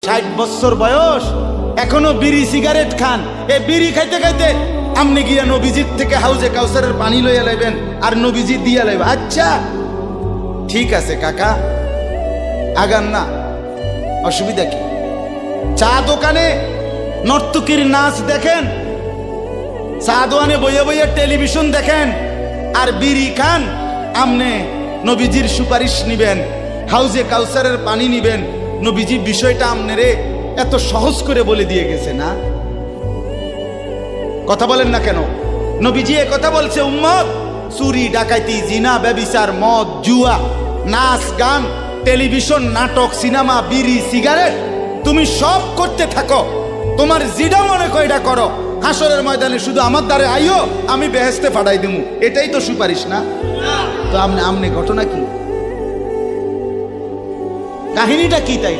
60 বছর বয়স, এখনো বিড়ি সিগারেট খান। এই বিড়ি খাইতে খাইতে আপনি গিয়া নবীজির থেকে হাউজে কাউসারের পানি লইয়া লাইবেন আর নবীজি দিয়া লাইবেন। আচ্ছা ঠিক আছে কাকা, আগান না, অসুবিধা কি? চা দোকানে নর্তকীর নাচ দেখেন, চা দোকানে বইয়া বইয়া টেলিভিশন দেখেন, আর বিড়ি খান। আমনে নবীজির সুপারিশ নিবেন, হাউজে কাউসারের পানি নিবেন। নবীজি বিষয়টা আমনেরে এত সহজ করে বলে দিয়ে গেছে না? কথা বলেন না কেন? নবীজি এ কথা বলছে, উম্মত চুরি ডাকাতি জিনা ব্যভিচার মদ জুয়া নাচ গান টেলিভিশন নাটক সিনেমা বিড়ি সিগারেট তুমি সব করতে থাকো, তোমার যেটা মনে করে এটা করো। হাসরের ময়দানে শুধু আমার দ্বারে আইও, আমি বেহেশতে পাঠাই দিমু। এটাই তো সুপারিশ না? তো আমনে ঘটনা কি, কাহিনীটা কি তাই?